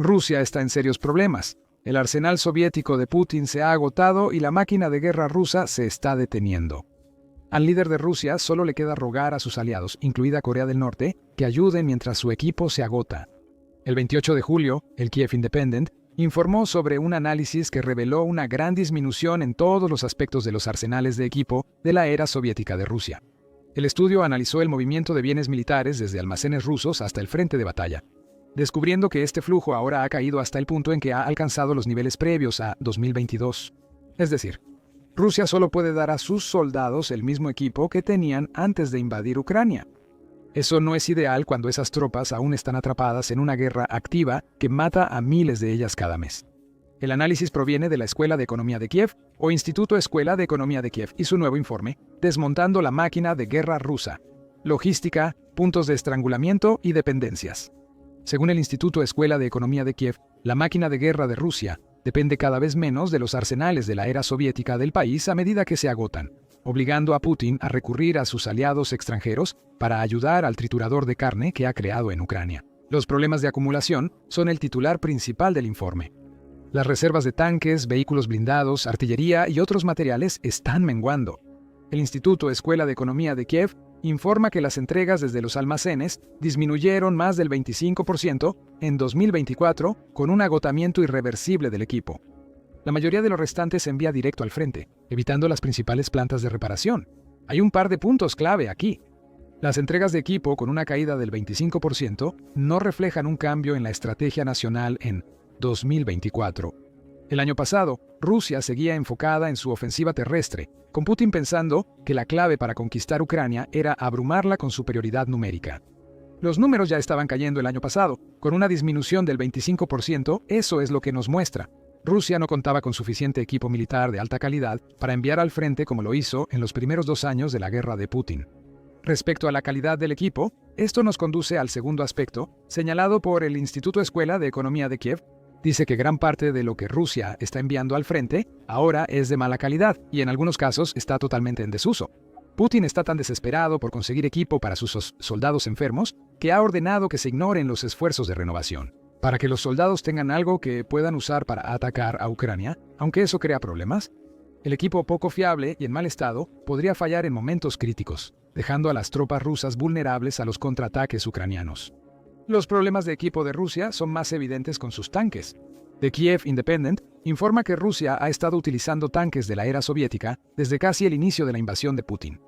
Rusia está en serios problemas. El arsenal soviético de Putin se ha agotado y la máquina de guerra rusa se está deteniendo. Al líder de Rusia solo le queda rogar a sus aliados, incluida Corea del Norte, que ayuden mientras su equipo se agota. El 28 de julio, el Kiev Independent informó sobre un análisis que reveló una gran disminución en todos los aspectos de los arsenales de equipo de la era soviética de Rusia. El estudio analizó el movimiento de bienes militares desde almacenes rusos hasta el frente de batalla, descubriendo que este flujo ahora ha caído hasta el punto en que ha alcanzado los niveles previos a 2022. Es decir, Rusia solo puede dar a sus soldados el mismo equipo que tenían antes de invadir Ucrania. Eso no es ideal cuando esas tropas aún están atrapadas en una guerra activa que mata a miles de ellas cada mes. El análisis proviene de la Escuela de Economía de Kiev o Instituto Escuela de Economía de Kiev y su nuevo informe, Desmontando la máquina de guerra rusa, logística, puntos de estrangulamiento y dependencias. Según el Instituto Escuela de Economía de Kiev, la máquina de guerra de Rusia depende cada vez menos de los arsenales de la era soviética del país a medida que se agotan, obligando a Putin a recurrir a sus aliados extranjeros para ayudar al triturador de carne que ha creado en Ucrania. Los problemas de acumulación son el titular principal del informe. Las reservas de tanques, vehículos blindados, artillería y otros materiales están menguando. El Instituto Escuela de Economía de Kiev informa que las entregas desde los almacenes disminuyeron más del 25% en 2024 con un agotamiento irreversible del equipo. La mayoría de lo restante se envía directo al frente, evitando las principales plantas de reparación. Hay un par de puntos clave aquí. Las entregas de equipo con una caída del 25% no reflejan un cambio en la estrategia nacional en 2024. El año pasado, Rusia seguía enfocada en su ofensiva terrestre, con Putin pensando que la clave para conquistar Ucrania era abrumarla con superioridad numérica. Los números ya estaban cayendo el año pasado, con una disminución del 25%, eso es lo que nos muestra. Rusia no contaba con suficiente equipo militar de alta calidad para enviar al frente como lo hizo en los primeros 2 años de la guerra de Putin. Respecto a la calidad del equipo, esto nos conduce al segundo aspecto, señalado por el Instituto Escuela de Economía de Kiev. Dice que gran parte de lo que Rusia está enviando al frente ahora es de mala calidad y en algunos casos está totalmente en desuso. Putin está tan desesperado por conseguir equipo para sus soldados enfermos que ha ordenado que se ignoren los esfuerzos de renovación, para que los soldados tengan algo que puedan usar para atacar a Ucrania, aunque eso crea problemas. El equipo poco fiable y en mal estado podría fallar en momentos críticos, dejando a las tropas rusas vulnerables a los contraataques ucranianos. Los problemas de equipo de Rusia son más evidentes con sus tanques. The Kiev Independent informa que Rusia ha estado utilizando tanques de la era soviética desde casi el inicio de la invasión de Putin.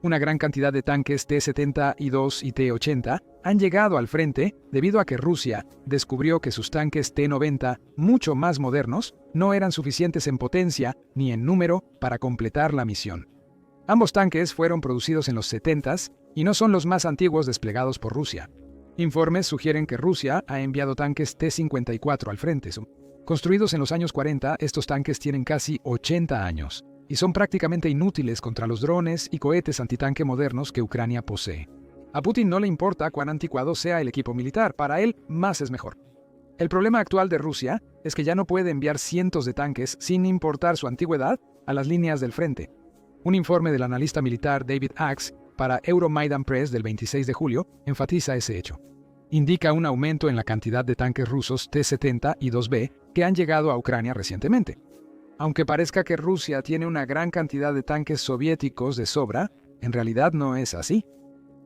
Una gran cantidad de tanques T-72 y T-80 han llegado al frente debido a que Rusia descubrió que sus tanques T-90, mucho más modernos, no eran suficientes en potencia ni en número para completar la misión. Ambos tanques fueron producidos en los 70s y no son los más antiguos desplegados por Rusia. Informes sugieren que Rusia ha enviado tanques T-54 al frente. Construidos en los años 40, estos tanques tienen casi 80 años y son prácticamente inútiles contra los drones y cohetes antitanque modernos que Ucrania posee. A Putin no le importa cuán anticuado sea el equipo militar, para él más es mejor. El problema actual de Rusia es que ya no puede enviar cientos de tanques sin importar su antigüedad a las líneas del frente. Un informe del analista militar David Axe para Euromaidan Press del 26 de julio enfatiza ese hecho. Indica un aumento en la cantidad de tanques rusos T-70 y 2B que han llegado a Ucrania recientemente. Aunque parezca que Rusia tiene una gran cantidad de tanques soviéticos de sobra, en realidad no es así.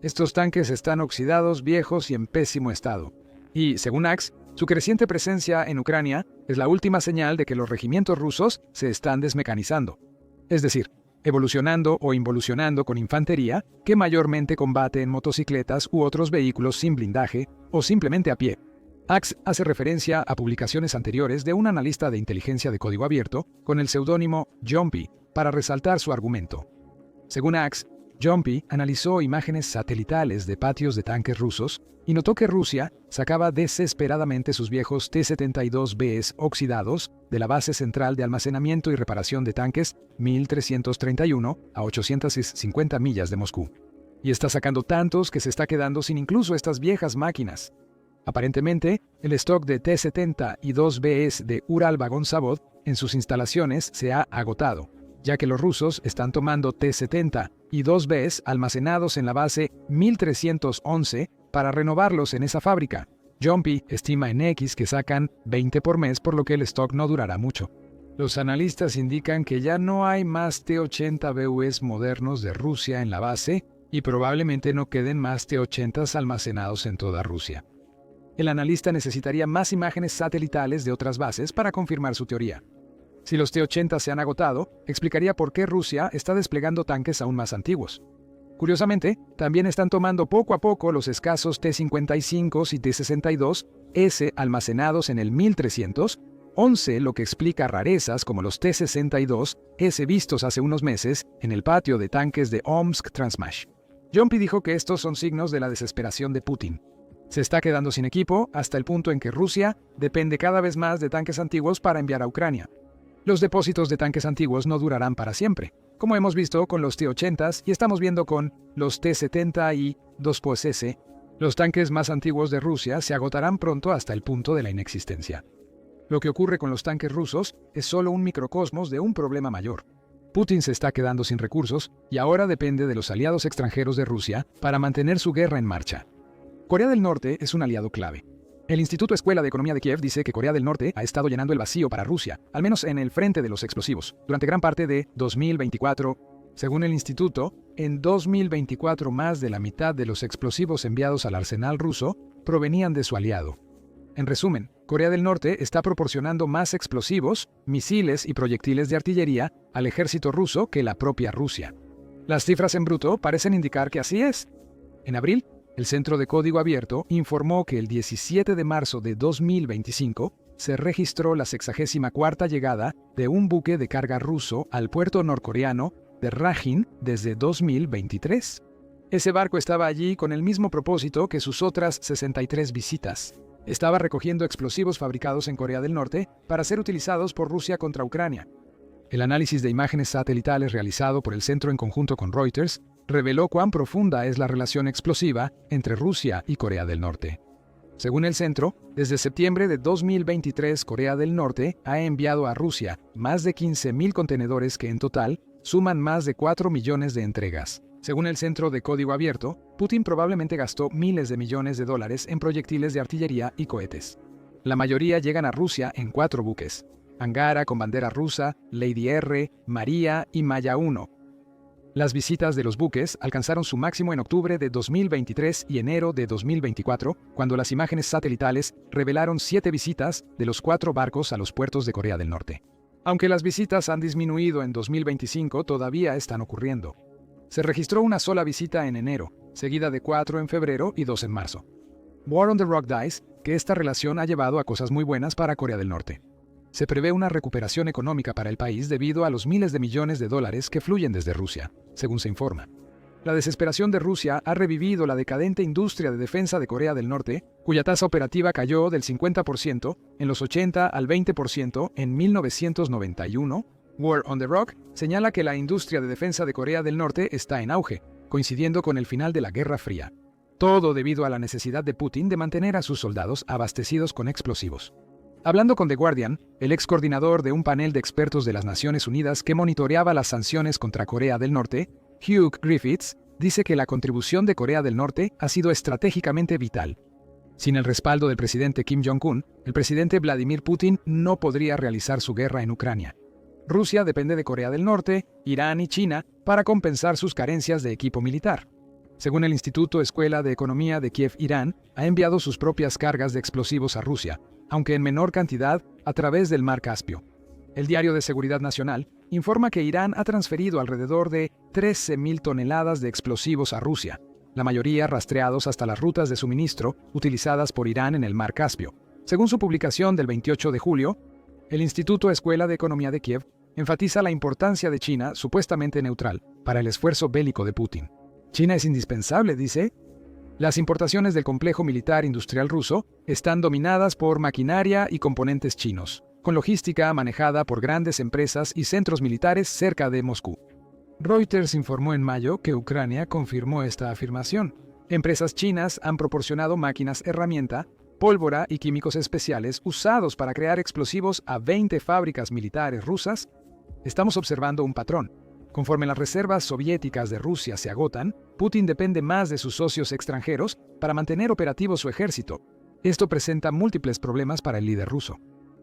Estos tanques están oxidados, viejos y en pésimo estado. Y, según Axe, su creciente presencia en Ucrania es la última señal de que los regimientos rusos se están desmecanizando. Es decir, evolucionando o involucionando con infantería que mayormente combate en motocicletas u otros vehículos sin blindaje o simplemente a pie. Axe hace referencia a publicaciones anteriores de un analista de inteligencia de código abierto con el seudónimo Jumpy para resaltar su argumento. Según Axe, Jumpy analizó imágenes satelitales de patios de tanques rusos y notó que Rusia sacaba desesperadamente sus viejos T-72Bs oxidados de la base central de almacenamiento y reparación de tanques 1331 a 850 millas de Moscú. Y está sacando tantos que se está quedando sin incluso estas viejas máquinas. Aparentemente, el stock de T-70 y 2Bs de Ural-Vagon-Zavod en sus instalaciones se ha agotado, ya que los rusos están tomando T-70 y 2Bs almacenados en la base 1311 para renovarlos en esa fábrica. Jumpy estima en X que sacan 20 por mes, por lo que el stock no durará mucho. Los analistas indican que ya no hay más T-80BUs modernos de Rusia en la base y probablemente no queden más T-80s almacenados en toda Rusia. El analista necesitaría más imágenes satelitales de otras bases para confirmar su teoría. Si los T-80 se han agotado, explicaría por qué Rusia está desplegando tanques aún más antiguos. Curiosamente, también están tomando poco a poco los escasos T-55 y T-62S almacenados en el 1311, lo que explica rarezas como los T-62S vistos hace unos meses en el patio de tanques de Omsk-Transmash. Jumpy dijo que estos son signos de la desesperación de Putin. Se está quedando sin equipo hasta el punto en que Rusia depende cada vez más de tanques antiguos para enviar a Ucrania. Los depósitos de tanques antiguos no durarán para siempre, como hemos visto con los T-80s y estamos viendo con los T-70 y 2S. Los tanques más antiguos de Rusia se agotarán pronto hasta el punto de la inexistencia. Lo que ocurre con los tanques rusos es solo un microcosmos de un problema mayor. Putin se está quedando sin recursos y ahora depende de los aliados extranjeros de Rusia para mantener su guerra en marcha. Corea del Norte es un aliado clave. El Instituto Escuela de Economía de Kiev dice que Corea del Norte ha estado llenando el vacío para Rusia, al menos en el frente de los explosivos, durante gran parte de 2024. Según el instituto, en 2024 más de la mitad de los explosivos enviados al arsenal ruso provenían de su aliado. En resumen, Corea del Norte está proporcionando más explosivos, misiles y proyectiles de artillería al ejército ruso que la propia Rusia. Las cifras en bruto parecen indicar que así es. En abril, el Centro de Código Abierto informó que el 17 de marzo de 2025 se registró la 64ª llegada de un buque de carga ruso al puerto norcoreano de Rajin desde 2023. Ese barco estaba allí con el mismo propósito que sus otras 63 visitas. Estaba recogiendo explosivos fabricados en Corea del Norte para ser utilizados por Rusia contra Ucrania. El análisis de imágenes satelitales realizado por el centro en conjunto con Reuters reveló cuán profunda es la relación explosiva entre Rusia y Corea del Norte. Según el centro, desde septiembre de 2023 Corea del Norte ha enviado a Rusia más de 15.000 contenedores que en total suman más de 4 millones de entregas. Según el Centro de Código Abierto, Putin probablemente gastó miles de millones de dólares en proyectiles de artillería y cohetes. La mayoría llegan a Rusia en 4 buques: Angara con bandera rusa, Lady R, María y Maya 1. Las visitas de los buques alcanzaron su máximo en octubre de 2023 y enero de 2024, cuando las imágenes satelitales revelaron 7 visitas de los 4 barcos a los puertos de Corea del Norte. Aunque las visitas han disminuido en 2025, todavía están ocurriendo. Se registró una sola visita en enero, seguida de 4 en febrero y 2 en marzo. War on the Rock dice que esta relación ha llevado a cosas muy buenas para Corea del Norte. Se prevé una recuperación económica para el país debido a los miles de millones de dólares que fluyen desde Rusia, según se informa. La desesperación de Rusia ha revivido la decadente industria de defensa de Corea del Norte, cuya tasa operativa cayó del 50% en los 80 al 20% en 1991. War on the Rock señala que la industria de defensa de Corea del Norte está en auge, coincidiendo con el final de la Guerra Fría. Todo debido a la necesidad de Putin de mantener a sus soldados abastecidos con explosivos. Hablando con The Guardian, el ex coordinador de un panel de expertos de las Naciones Unidas que monitoreaba las sanciones contra Corea del Norte, Hugh Griffiths, dice que la contribución de Corea del Norte ha sido estratégicamente vital. Sin el respaldo del presidente Kim Jong-un, el presidente Vladimir Putin no podría realizar su guerra en Ucrania. Rusia depende de Corea del Norte, Irán y China para compensar sus carencias de equipo militar. Según el Instituto Escuela de Economía de Kiev, Irán ha enviado sus propias cargas de explosivos a Rusia, aunque en menor cantidad, a través del Mar Caspio. El Diario de Seguridad Nacional informa que Irán ha transferido alrededor de 13.000 toneladas de explosivos a Rusia, la mayoría rastreados hasta las rutas de suministro utilizadas por Irán en el Mar Caspio. Según su publicación del 28 de julio, el Instituto Escuela de Economía de Kiev enfatiza la importancia de China, supuestamente neutral, para el esfuerzo bélico de Putin. China es indispensable, dice. Las importaciones del complejo militar industrial ruso están dominadas por maquinaria y componentes chinos, con logística manejada por grandes empresas y centros militares cerca de Moscú. Reuters informó en mayo que Ucrania confirmó esta afirmación. Empresas chinas han proporcionado máquinas herramienta, pólvora y químicos especiales usados para crear explosivos a 20 fábricas militares rusas. Estamos observando un patrón. Conforme las reservas soviéticas de Rusia se agotan, Putin depende más de sus socios extranjeros para mantener operativo su ejército. Esto presenta múltiples problemas para el líder ruso.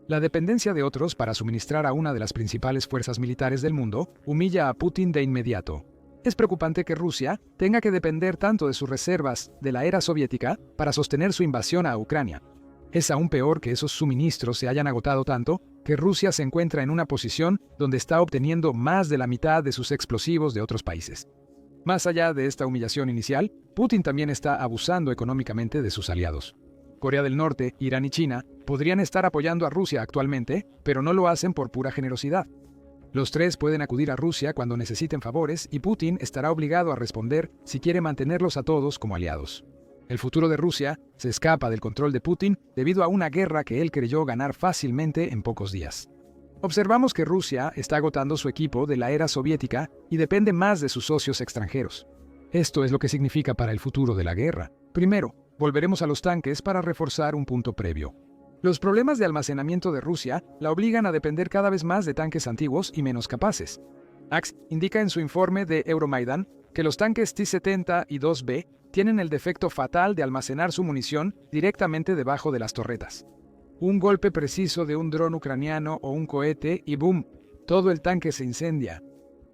La dependencia de otros para suministrar a una de las principales fuerzas militares del mundo humilla a Putin de inmediato. Es preocupante que Rusia tenga que depender tanto de sus reservas de la era soviética para sostener su invasión a Ucrania. Es aún peor que esos suministros se hayan agotado tanto que Rusia se encuentra en una posición donde está obteniendo más de la mitad de sus explosivos de otros países. Más allá de esta humillación inicial, Putin también está abusando económicamente de sus aliados. Corea del Norte, Irán y China podrían estar apoyando a Rusia actualmente, pero no lo hacen por pura generosidad. Los tres pueden acudir a Rusia cuando necesiten favores y Putin estará obligado a responder si quiere mantenerlos a todos como aliados. El futuro de Rusia se escapa del control de Putin debido a una guerra que él creyó ganar fácilmente en pocos días. Observamos que Rusia está agotando su equipo de la era soviética y depende más de sus socios extranjeros. Esto es lo que significa para el futuro de la guerra. Primero, volveremos a los tanques para reforzar un punto previo. Los problemas de almacenamiento de Rusia la obligan a depender cada vez más de tanques antiguos y menos capaces. Ax indica en su informe de Euromaidan que los tanques T-70 y 2B tienen el defecto fatal de almacenar su munición directamente debajo de las torretas. Un golpe preciso de un dron ucraniano o un cohete y ¡boom!, todo el tanque se incendia.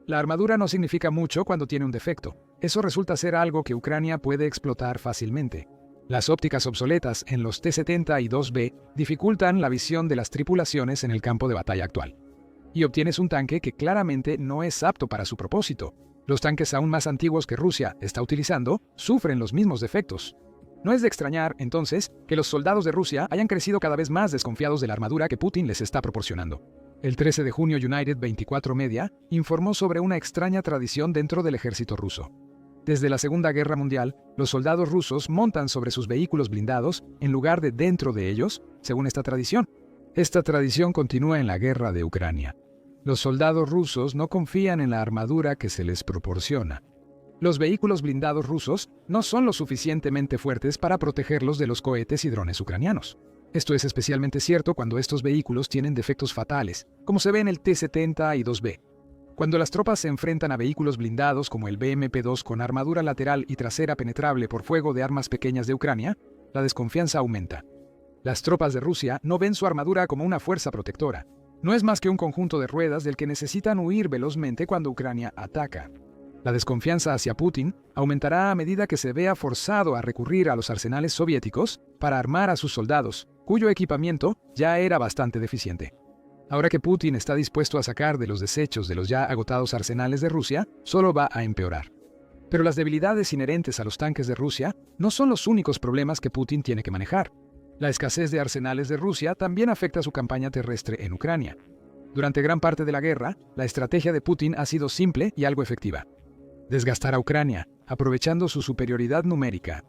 La armadura no significa mucho cuando tiene un defecto. Eso resulta ser algo que Ucrania puede explotar fácilmente. Las ópticas obsoletas en los T-70 y 2B dificultan la visión de las tripulaciones en el campo de batalla actual. Y obtienes un tanque que claramente no es apto para su propósito. Los tanques aún más antiguos que Rusia está utilizando sufren los mismos defectos. No es de extrañar, entonces, que los soldados de Rusia hayan crecido cada vez más desconfiados de la armadura que Putin les está proporcionando. El 13 de junio United 24 Media informó sobre una extraña tradición dentro del ejército ruso. Desde la Segunda Guerra Mundial, los soldados rusos montan sobre sus vehículos blindados en lugar de dentro de ellos, según esta tradición. Esta tradición continúa en la guerra de Ucrania. Los soldados rusos no confían en la armadura que se les proporciona. Los vehículos blindados rusos no son lo suficientemente fuertes para protegerlos de los cohetes y drones ucranianos. Esto es especialmente cierto cuando estos vehículos tienen defectos fatales, como se ve en el T-70 y 2B. Cuando las tropas se enfrentan a vehículos blindados como el BMP-2 con armadura lateral y trasera penetrable por fuego de armas pequeñas de Ucrania, la desconfianza aumenta. Las tropas de Rusia no ven su armadura como una fuerza protectora. No es más que un conjunto de ruedas del que necesitan huir velozmente cuando Ucrania ataca. La desconfianza hacia Putin aumentará a medida que se vea forzado a recurrir a los arsenales soviéticos para armar a sus soldados, cuyo equipamiento ya era bastante deficiente. Ahora que Putin está dispuesto a sacar de los desechos de los ya agotados arsenales de Rusia, solo va a empeorar. Pero las debilidades inherentes a los tanques de Rusia no son los únicos problemas que Putin tiene que manejar. La escasez de arsenales de Rusia también afecta su campaña terrestre en Ucrania. Durante gran parte de la guerra, la estrategia de Putin ha sido simple y algo efectiva. Desgastar a Ucrania, aprovechando su superioridad numérica.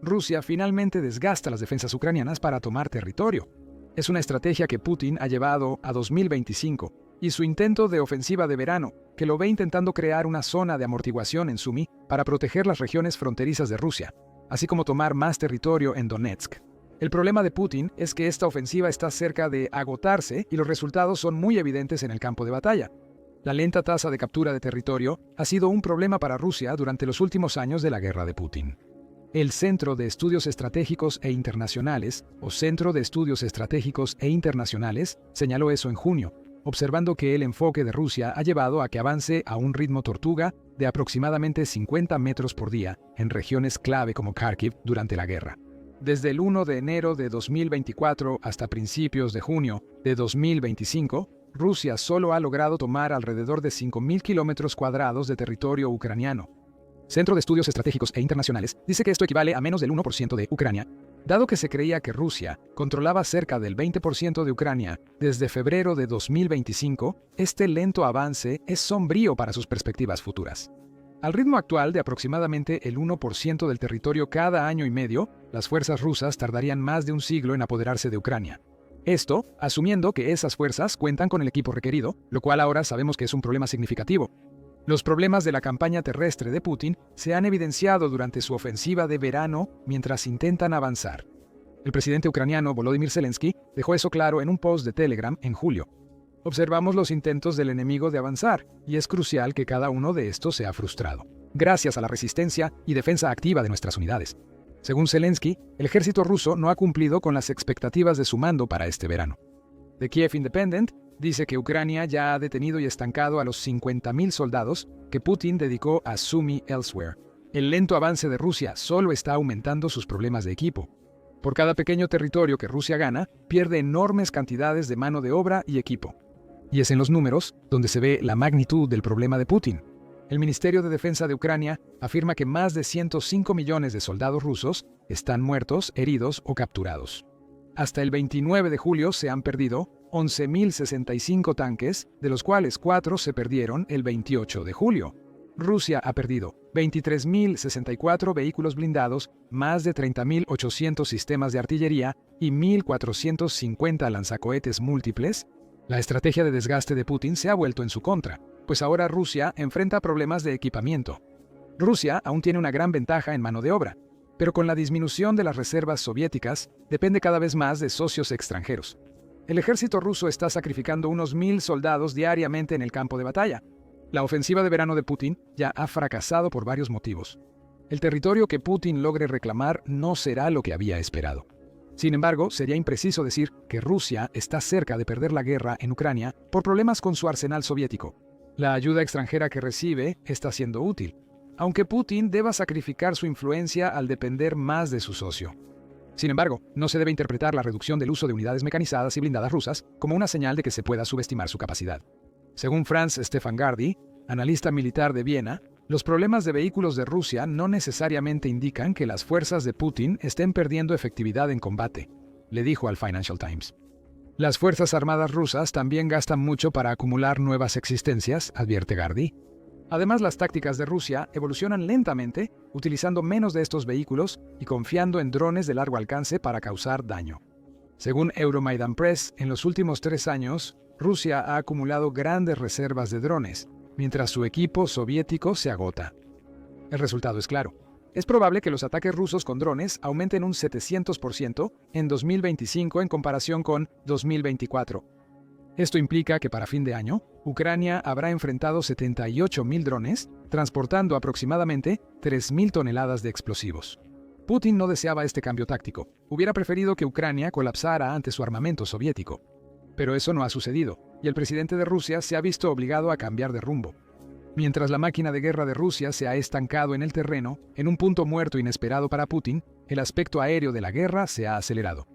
Rusia finalmente desgasta las defensas ucranianas para tomar territorio. Es una estrategia que Putin ha llevado a 2025, y su intento de ofensiva de verano, que lo ve intentando crear una zona de amortiguación en Sumy para proteger las regiones fronterizas de Rusia, así como tomar más territorio en Donetsk. El problema de Putin es que esta ofensiva está cerca de agotarse y los resultados son muy evidentes en el campo de batalla. La lenta tasa de captura de territorio ha sido un problema para Rusia durante los últimos años de la guerra de Putin. El Centro de Estudios Estratégicos e Internacionales, o Centro de Estudios Estratégicos e Internacionales, señaló eso en junio, observando que el enfoque de Rusia ha llevado a que avance a un ritmo tortuga de aproximadamente 50 metros por día en regiones clave como Kharkiv durante la guerra. Desde el 1 de enero de 2024 hasta principios de junio de 2025, Rusia solo ha logrado tomar alrededor de 5.000 kilómetros cuadrados de territorio ucraniano. Centro de Estudios Estratégicos e Internacionales dice que esto equivale a menos del 1% de Ucrania. Dado que se creía que Rusia controlaba cerca del 20% de Ucrania desde febrero de 2025, este lento avance es sombrío para sus perspectivas futuras. Al ritmo actual de aproximadamente el 1% del territorio cada año y medio, las fuerzas rusas tardarían más de un siglo en apoderarse de Ucrania. Esto, asumiendo que esas fuerzas cuentan con el equipo requerido, lo cual ahora sabemos que es un problema significativo. Los problemas de la campaña terrestre de Putin se han evidenciado durante su ofensiva de verano mientras intentan avanzar. El presidente ucraniano Volodymyr Zelensky dejó eso claro en un post de Telegram en julio. Observamos los intentos del enemigo de avanzar, y es crucial que cada uno de estos sea frustrado, gracias a la resistencia y defensa activa de nuestras unidades. Según Zelensky, el ejército ruso no ha cumplido con las expectativas de su mando para este verano. The Kiev Independent dice que Ucrania ya ha detenido y estancado a los 50.000 soldados que Putin dedicó a Sumy Elsewhere. El lento avance de Rusia solo está aumentando sus problemas de equipo. Por cada pequeño territorio que Rusia gana, pierde enormes cantidades de mano de obra y equipo. Y es en los números donde se ve la magnitud del problema de Putin. El Ministerio de Defensa de Ucrania afirma que más de 105 millones de soldados rusos están muertos, heridos o capturados. Hasta el 29 de julio se han perdido 11.065 tanques, de los cuales 4 se perdieron el 28 de julio. Rusia ha perdido 23.064 vehículos blindados, más de 30.800 sistemas de artillería y 1.450 lanzacohetes múltiples. La estrategia de desgaste de Putin se ha vuelto en su contra, pues ahora Rusia enfrenta problemas de equipamiento. Rusia aún tiene una gran ventaja en mano de obra, pero con la disminución de las reservas soviéticas, depende cada vez más de socios extranjeros. El ejército ruso está sacrificando unos 1.000 soldados diariamente en el campo de batalla. La ofensiva de verano de Putin ya ha fracasado por varios motivos. El territorio que Putin logre reclamar no será lo que había esperado. Sin embargo, sería impreciso decir que Rusia está cerca de perder la guerra en Ucrania por problemas con su arsenal soviético. La ayuda extranjera que recibe está siendo útil, aunque Putin deba sacrificar su influencia al depender más de su socio. Sin embargo, no se debe interpretar la reducción del uso de unidades mecanizadas y blindadas rusas como una señal de que se pueda subestimar su capacidad. Según Franz Stefan Gardy, analista militar de Viena, los problemas de vehículos de Rusia no necesariamente indican que las fuerzas de Putin estén perdiendo efectividad en combate, le dijo al Financial Times. Las fuerzas armadas rusas también gastan mucho para acumular nuevas existencias, advierte Gardy. Además, las tácticas de Rusia evolucionan lentamente, utilizando menos de estos vehículos y confiando en drones de largo alcance para causar daño. Según Euromaidan Press, en los últimos 3 años, Rusia ha acumulado grandes reservas de drones, mientras su equipo soviético se agota. El resultado es claro. Es probable que los ataques rusos con drones aumenten un 700% en 2025 en comparación con 2024. Esto implica que para fin de año, Ucrania habrá enfrentado 78.000 drones, transportando aproximadamente 3.000 toneladas de explosivos. Putin no deseaba este cambio táctico. Hubiera preferido que Ucrania colapsara ante su armamento soviético. Pero eso no ha sucedido, y el presidente de Rusia se ha visto obligado a cambiar de rumbo. Mientras la máquina de guerra de Rusia se ha estancado en el terreno, en un punto muerto inesperado para Putin, el aspecto aéreo de la guerra se ha acelerado.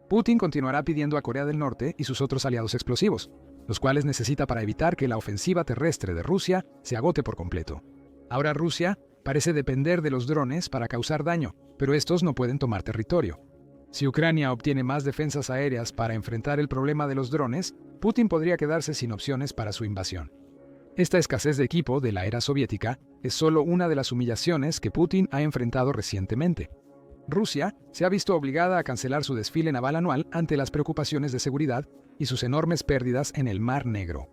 Putin continuará pidiendo a Corea del Norte y sus otros aliados explosivos, los cuales necesita para evitar que la ofensiva terrestre de Rusia se agote por completo. Ahora Rusia parece depender de los drones para causar daño, pero estos no pueden tomar territorio. Si Ucrania obtiene más defensas aéreas para enfrentar el problema de los drones, Putin podría quedarse sin opciones para su invasión. Esta escasez de equipo de la era soviética es solo una de las humillaciones que Putin ha enfrentado recientemente. Rusia se ha visto obligada a cancelar su desfile naval anual ante las preocupaciones de seguridad y sus enormes pérdidas en el Mar Negro.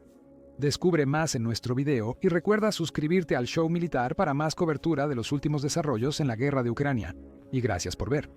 Descubre más en nuestro video y recuerda suscribirte al Show Militar para más cobertura de los últimos desarrollos en la guerra de Ucrania. Y gracias por ver.